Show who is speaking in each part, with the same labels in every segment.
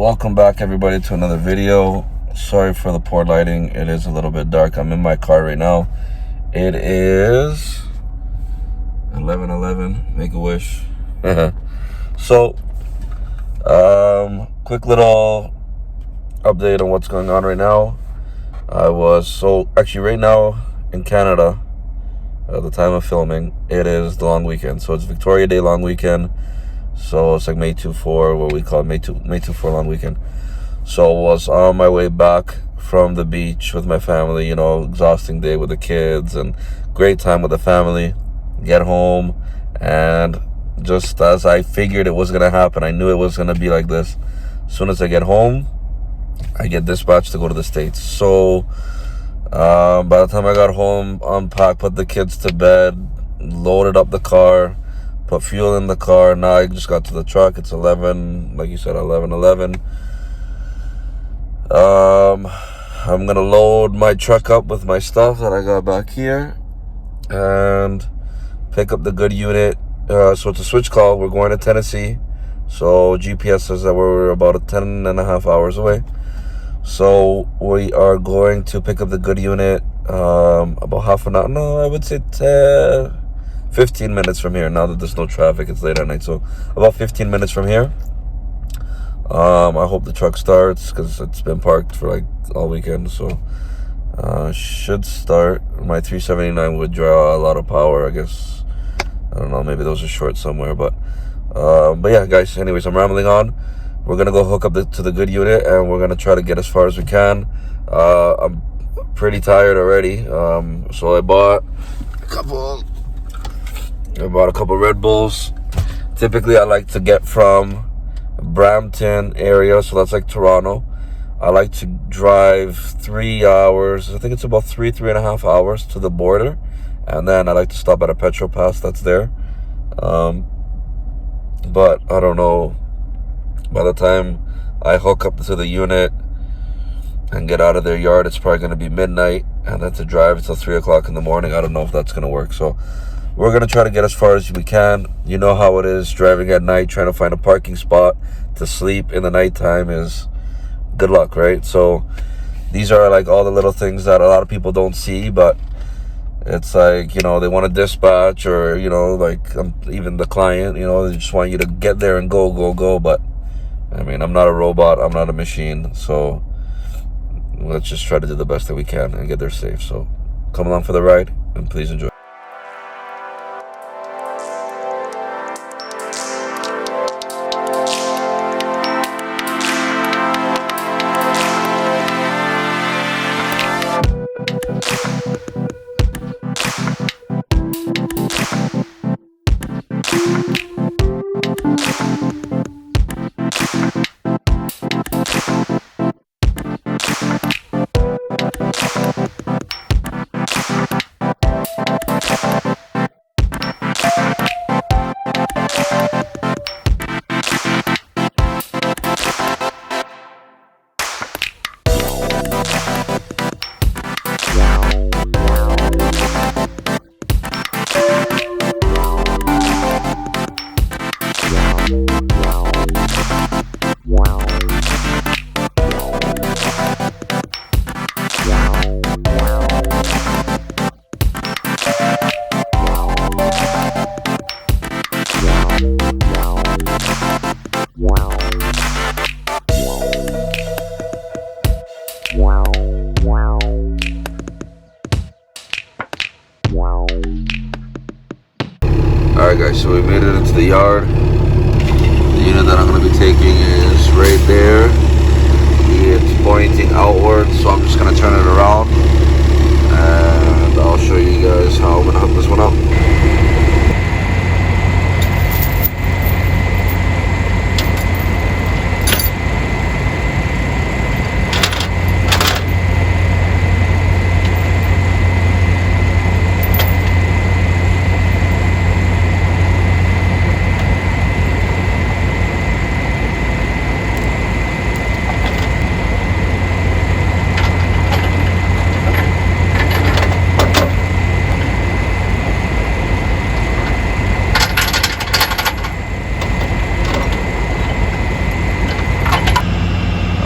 Speaker 1: Welcome back, everybody, to another video. Sorry for the poor lighting. It is a little bit dark. I'm in my car right now. It is 11:11. Make a wish. So, quick little update on what's going on right now. Actually right now in Canada, at the time of filming, it is the long weekend. So it's Victoria Day long weekend. So it's like May 2-4, what we call it, May 2-4 long weekend. So I was on my way back from the beach with my family, exhausting day with the kids and great time with the family. Get home, and just as I figured it was going to happen, I knew it was going to be like this. As soon as I get home, I get dispatched to go to the States. So by the time I got home, unpacked, put the kids to bed, loaded up the car, put fuel in the car. Now I just got to the truck. It's 11, like you said, 11:11. I'm gonna load my truck up with my stuff that I got back here and pick up the good unit. So it's a switch call. We're going to Tennessee. So GPS says that we're about 10.5 hours away. So we are going to pick up the good unit about half an hour. No, I would say 15 minutes from here. Now that there's no traffic, it's late at night, so about 15 minutes from here. I hope the truck starts because it's been parked for like all weekend, so should start. My 379 would draw a lot of power, I guess. I don't know, maybe those are short somewhere, but yeah, guys, anyways, I'm rambling on. We're gonna go hook up to the good unit, and we're gonna try to get as far as we can. I'm pretty tired already, so I bought a couple Red Bulls. Typically, I like to get from Brampton area, so that's like Toronto. I like to drive 3 hours. I think it's about 3.5 hours to the border, and then I like to stop at a petrol pass that's there. But I don't know. By the time I hook up to the unit and get out of their yard, it's probably going to be midnight, and then to drive until 3 o'clock in the morning, I don't know if that's going to work. So we're going to try to get as far as we can. You know how it is driving at night, trying to find a parking spot to sleep in the nighttime is good luck, right? So these are like all the little things that a lot of people don't see, but it's like, they want to dispatch, or, even the client, they just want you to get there and go. But I mean, I'm not a robot, I'm not a machine, so let's just try to do the best that we can and get there safe. So come along for the ride, and please enjoy. Alright guys, so we made it into the yard. The unit that I'm going to be taking is right there. It's pointing outward, so I'm just going to turn it around, and I'll show you guys how I'm going to hook this one up.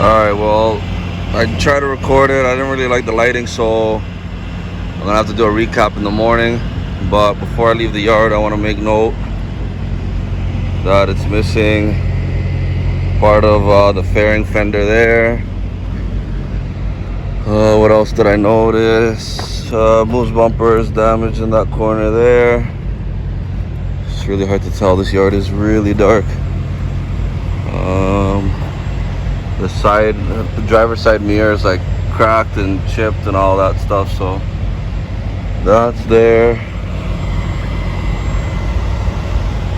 Speaker 1: Alright, well, I tried to record it. I didn't really like the lighting, so I'm gonna have to do a recap in the morning. But before I leave the yard, I want to make note that it's missing part of the fairing fender there. What else did I notice? Moose bumper is damaged in that corner there. It's really hard to tell. This yard is really dark. The driver's side mirror is like cracked and chipped and all that stuff, so that's there.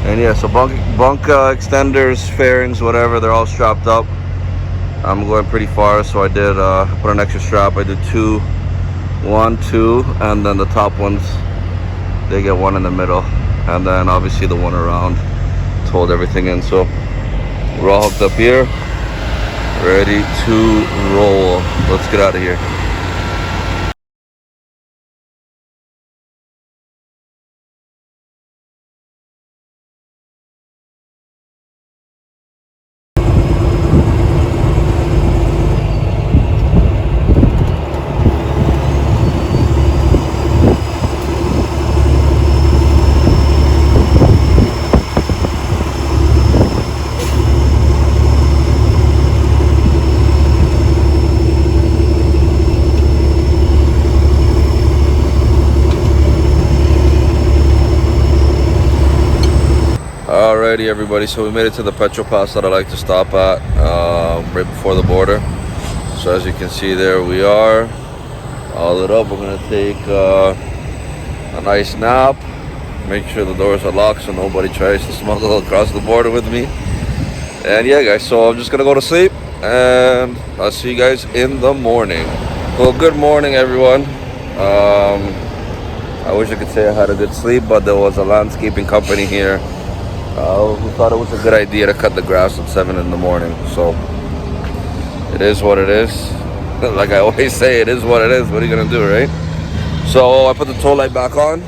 Speaker 1: And yeah, so bunk extenders, fairings, whatever, they're all strapped up. I'm going pretty far, so I did put an extra strap. I did two, and then the top ones, they get one in the middle, and then obviously the one around to hold everything in. So we're all hooked up here, ready to roll. Let's get out of here. Alrighty, everybody, so we made it to the petrol pass that I like to stop at right before the border. So as you can see, there we are, all lit up. We're gonna take a nice nap, make sure the doors are locked so nobody tries to smuggle across the border with me. And yeah, guys, so I'm just gonna go to sleep, and I'll see you guys in the morning. Well, good morning, everyone. I wish I could say I had a good sleep, but there was a landscaping company here who thought it was a good idea to cut the grass at 7 in the morning. So it is what it is. Like I always say, it is what it is. What are you gonna do, right? So I put the tow light back on.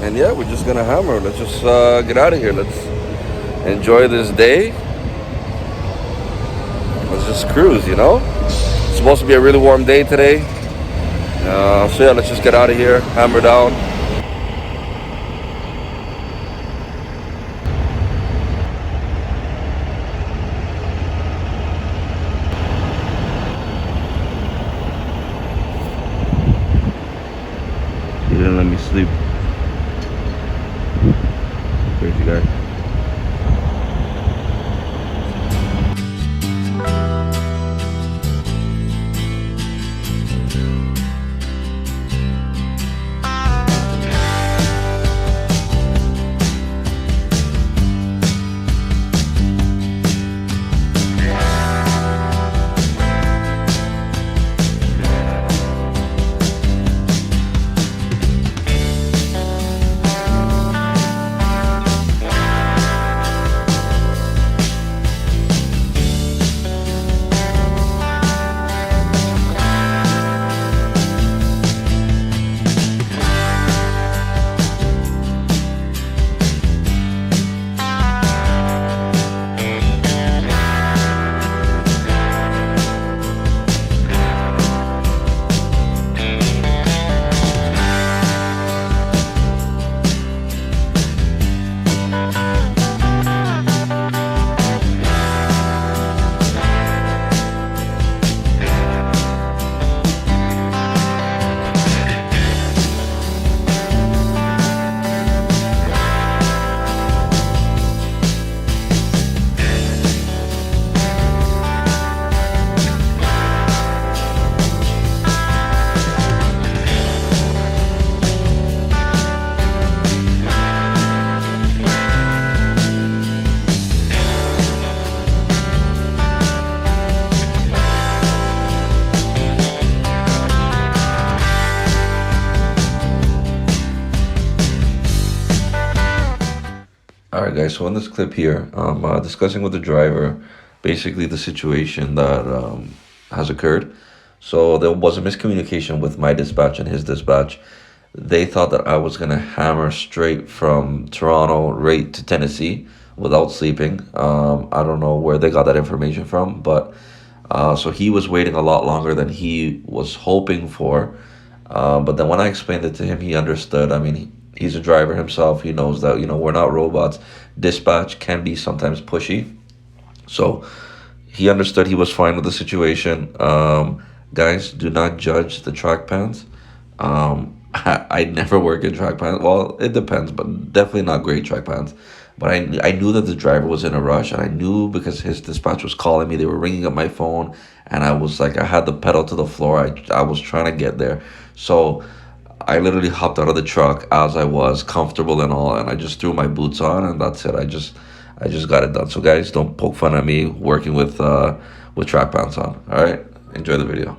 Speaker 1: And yeah, we're just gonna hammer. Let's just get out of here. Let's enjoy this day. Let's just cruise, you know? It's supposed to be a really warm day today. So yeah, let's just get out of here, hammer down. You didn't let me sleep. Crazy guy. Alright guys, so in this clip here, I'm discussing with the driver basically the situation that has occurred. So there was a miscommunication with my dispatch and his dispatch. They thought that I was going to hammer straight from Toronto right to Tennessee, without sleeping. I don't know where they got that information from, but so he was waiting a lot longer than he was hoping for. But then when I explained it to him, he understood. I mean, he's a driver himself. He knows that, we're not robots. Dispatch can be sometimes pushy. So he understood. He was fine with the situation. Guys, do not judge the track pants. I never work in track pants. Well, it depends, but definitely not great track pants. But I knew that the driver was in a rush, and I knew because his dispatch was calling me. They were ringing up my phone, and I was like, I had the pedal to the floor. I was trying to get there. So I literally hopped out of the truck as I was, comfortable and all, and I just threw my boots on, and that's it. I just got it done. So guys, don't poke fun at me working with track pants on. All right, enjoy the video.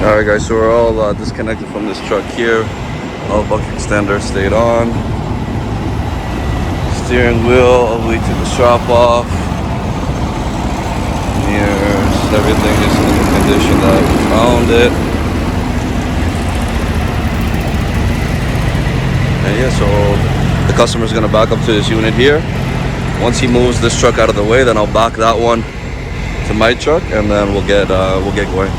Speaker 1: Alright guys, so we're all disconnected from this truck here. All bucket extender stayed on. Steering wheel, we took the strap off. Mirrors, everything is in the condition that we found it. And yeah, so the customer's gonna back up to this unit here. Once he moves this truck out of the way, then I'll back that one to my truck, and then we'll get going.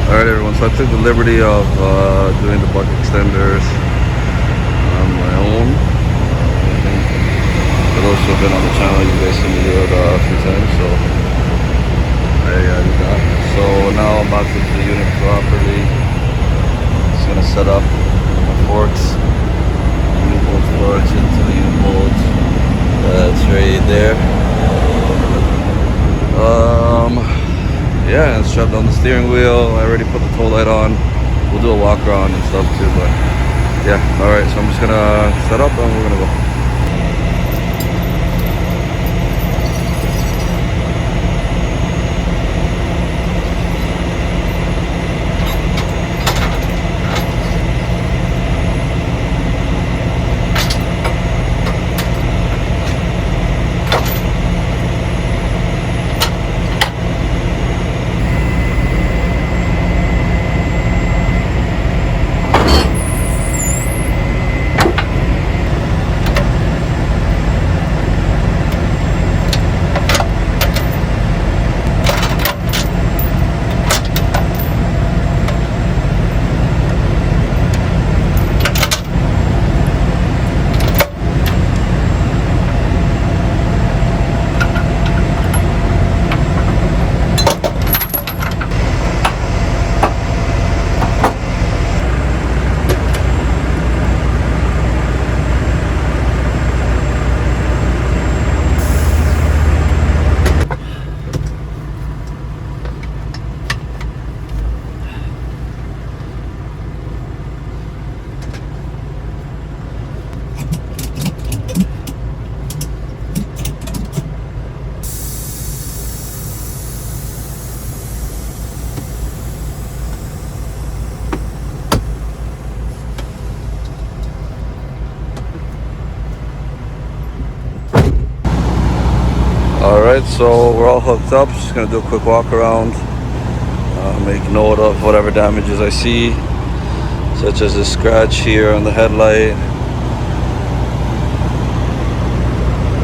Speaker 1: Alright everyone, so I took the liberty of doing the bucket extenders on my own. For those who have been on the channel, you guys see me do it a few times, so I did that. So now I'm about to do the unit properly. Just gonna set up my forks, U-bolt forks into the U-bolt. That's right there. Yeah, and strapped on the steering wheel. I already put the tow light on. We'll do a walk around and stuff too, but yeah. Alright, so I'm just gonna set up and we're gonna go.
Speaker 2: Alright, so we're all hooked up. Just gonna do a quick walk around, make note of whatever damages I see, such as a scratch here on the headlight.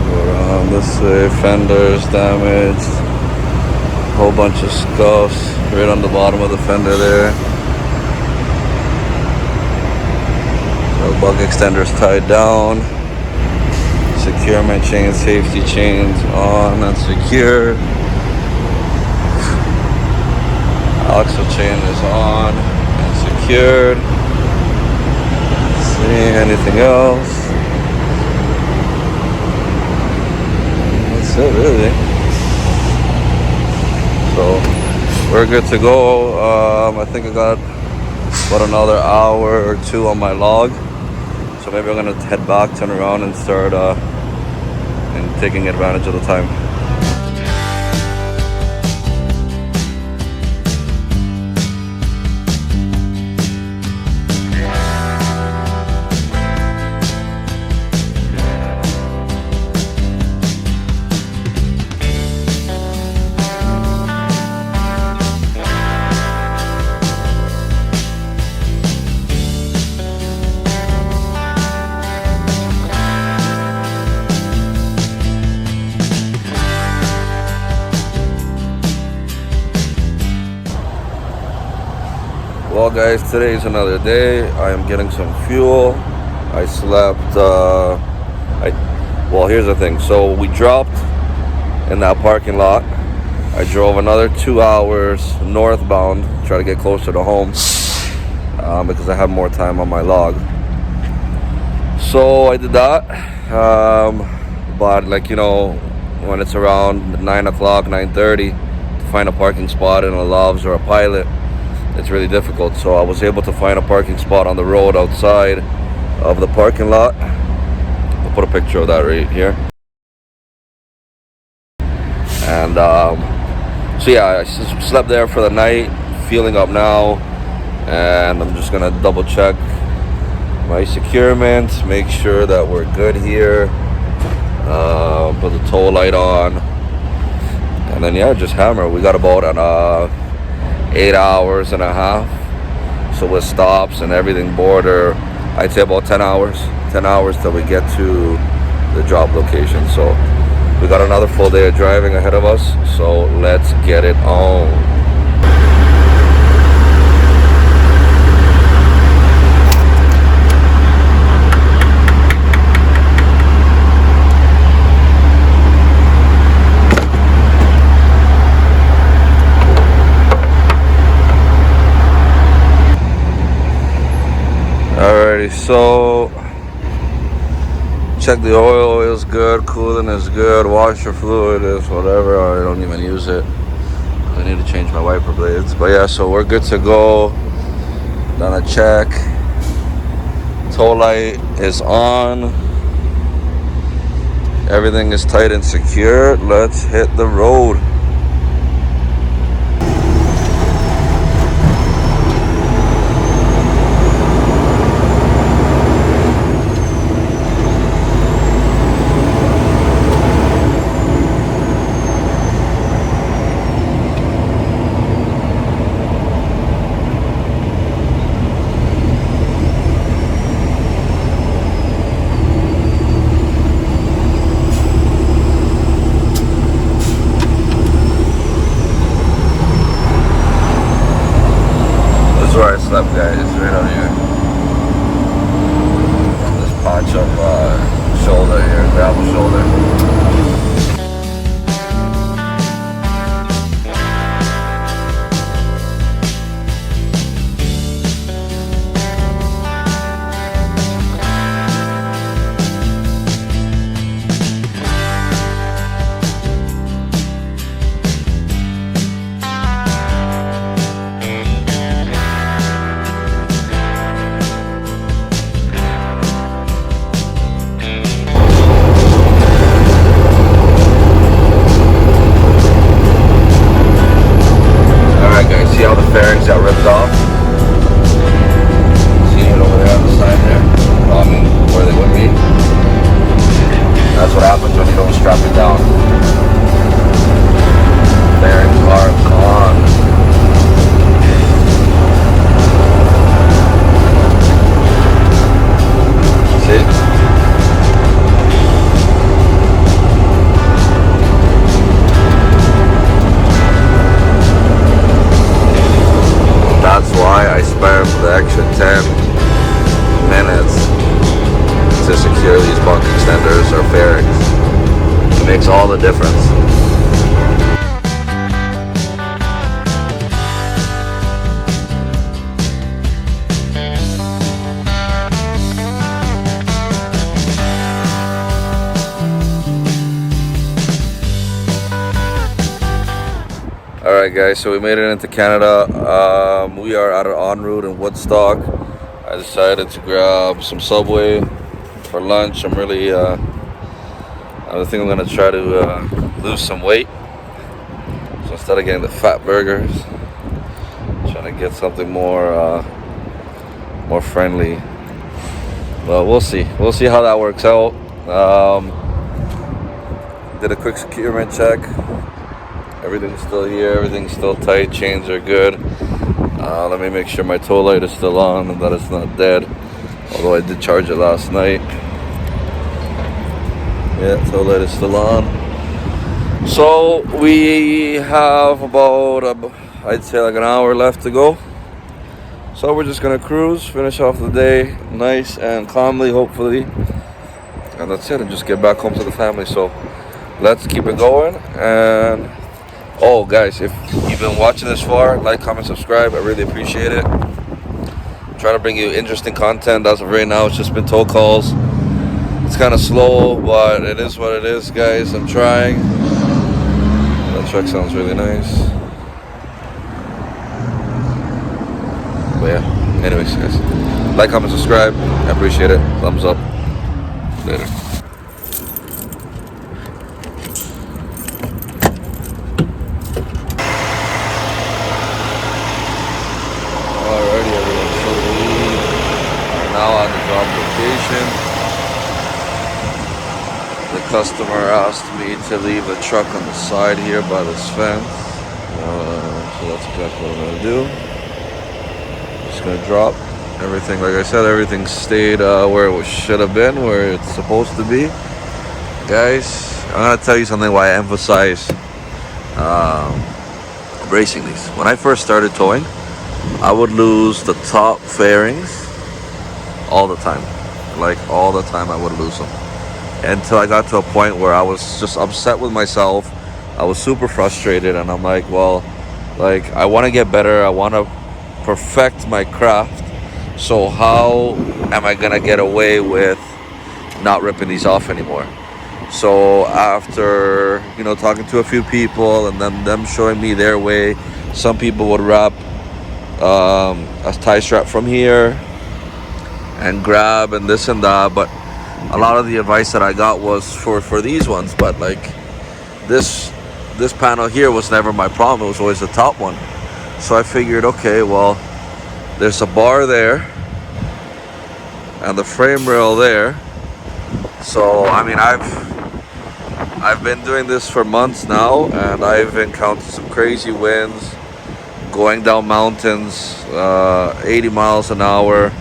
Speaker 2: Go around this way, fenders damaged, a whole bunch of scuffs right on the bottom of the fender there. So bug extender's tied down. Securement chain, safety chains on and secured. Axle chain is on and secured. See anything else? That's it, really. So we're good to go. I think I got about another hour or two on my log. So maybe I'm gonna head back, turn around, and start and taking advantage of the time. Well guys, today is another day. I am getting some fuel. I slept, well here's the thing. So we dropped in that parking lot. I drove another 2 hours northbound, try to get closer to home because I had more time on my log. So I did that, but like, you know, when it's around 9 o'clock, 9:30, to find a parking spot in a Love's or a Pilot, it's really difficult. So I was able to find a parking spot on the road outside of the parking lot. I'll put a picture of that right here. And so yeah, I slept there for the night, feeling up now, and I'm just gonna double check my securement, make sure that we're good here, put the tow light on, and then yeah, just hammer. We got about an 8 hours and a half, so with stops and everything border, I'd say about 10 hours till we get to the drop location. So we got another full day of driving ahead of us, so let's get it on. Alrighty, so check the oil is good, coolant is good, washer fluid is whatever. I don't even use it. I need to change my wiper blades. But yeah, so we're good to go. Done a check. Tow light is on. Everything is tight and secure. Let's hit the road. Where I slept, guys, right out here. This patch of shoulder here, gravel shoulder. Fairings got ripped off. See it over there on the side there? I mean, where they would be. That's what happens when you don't strap it down. difference. Alright guys, so we made it into Canada. We are at our en route in Woodstock. I decided to grab some Subway for lunch. I think I'm gonna try to lose some weight. So instead of getting the fat burgers, I'm trying to get something more friendly. But we'll see. We'll see how that works out. Did a quick securement check. Everything's still here. Everything's still tight. Chains are good. Let me make sure my tow light is still on and that it's not dead. Although I did charge it last night. Yeah, tow light is still on. So we have about, I'd say like an hour left to go. So we're just gonna cruise, finish off the day nice and calmly, hopefully. And that's it, and just get back home to the family. So let's keep it going. And oh guys, if you've been watching this far, like, comment, subscribe. I really appreciate it. I'm trying to bring you interesting content. As of right now, it's just been tow calls. It's kind of slow, but it is what it is, guys. I'm trying. That truck sounds really nice. But yeah, anyways guys, like, comment, subscribe. I appreciate it. Thumbs up. Later. Alrighty everyone, so we are now on the job location. The customer asked me to leave the truck on the side here by this fence. So that's exactly what I'm gonna do. Just gonna drop everything. Like I said, everything stayed where it should have been, where it's supposed to be. Guys, I'm gonna tell you something why I emphasize bracing these. When I first started towing, I would lose the top fairings all the time. Like all the time I would lose them. Until I got to a point where I was just upset with myself. I was super frustrated, and I'm like, well, like, I want to get better. I want to perfect my craft. So how am I gonna get away with not ripping these off anymore? So after, talking to a few people and then them showing me their way, some people would wrap a tie strap from here and grab and this and that, but a lot of the advice that I got was for these ones. But like this panel here was never my problem. It was always the top one. So I figured, okay, well, there's a bar there and the frame rail there. So I mean, I've been doing this for months now, and I've encountered some crazy winds going down mountains, 80 miles an hour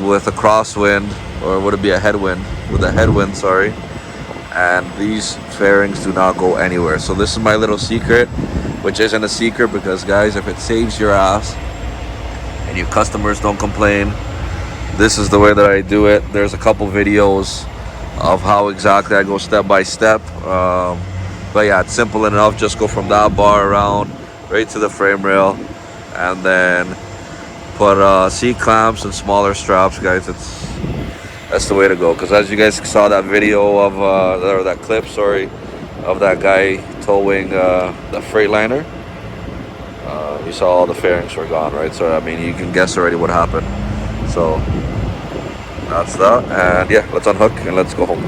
Speaker 2: with a crosswind, or would it be a headwind? With a headwind, sorry. And these fairings do not go anywhere. So this is my little secret, which isn't a secret because, guys, if it saves your ass and your customers don't complain, this is the way that I do it. There's a couple videos of how exactly I go step by step. But yeah, it's simple enough. Just go from that bar around right to the frame rail, and then put C-clamps and smaller straps, guys. That's the way to go. Because as you guys saw that video of, or that clip, sorry, of that guy towing the Freightliner, you saw all the fairings were gone, right? So I mean, you can guess already what happened. So that's that, and yeah, let's unhook and let's go home.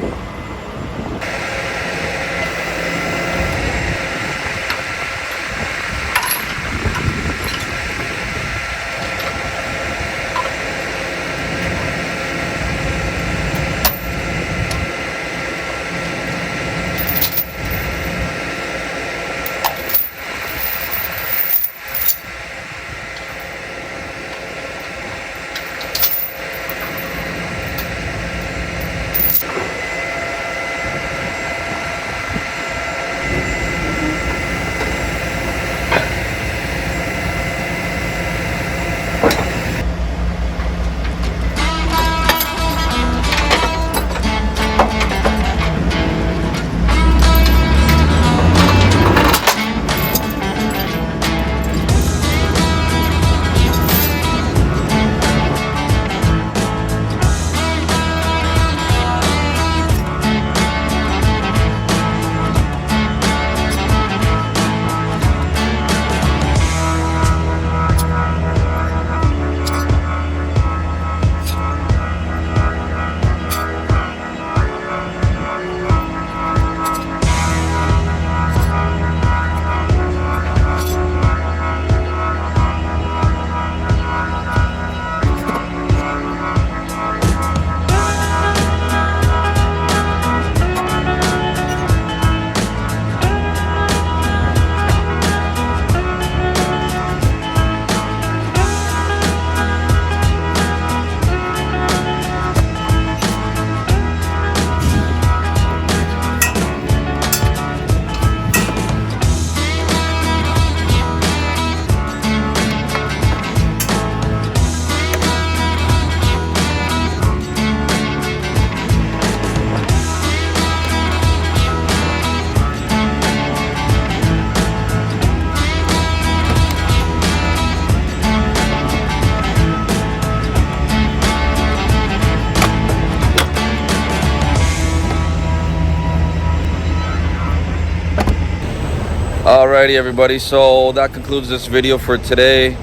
Speaker 2: Alrighty, everybody, so that concludes this video for today.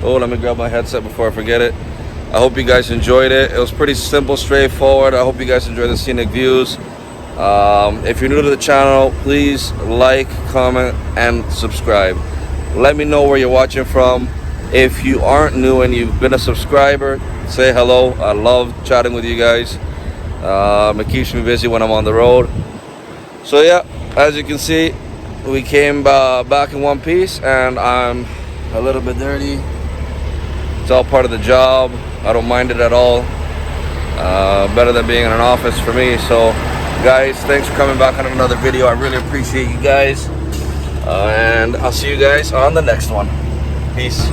Speaker 2: Oh, let me grab my headset before I forget it. I hope you guys enjoyed it. It was pretty simple, straightforward. I hope you guys enjoy the scenic views. If you're new to the channel, please like, comment, and subscribe. Let me know where you're watching from. If you aren't new and you've been a subscriber, say hello. I love chatting with you guys. It keeps me busy when I'm on the road. So yeah, as you can see, we came back in one piece, and I'm a little bit dirty. It's all part of the job. I don't mind it at all. Better than being in an office for me. So guys, thanks for coming back on another video. I really appreciate you guys, and I'll see you guys on the next one. Peace.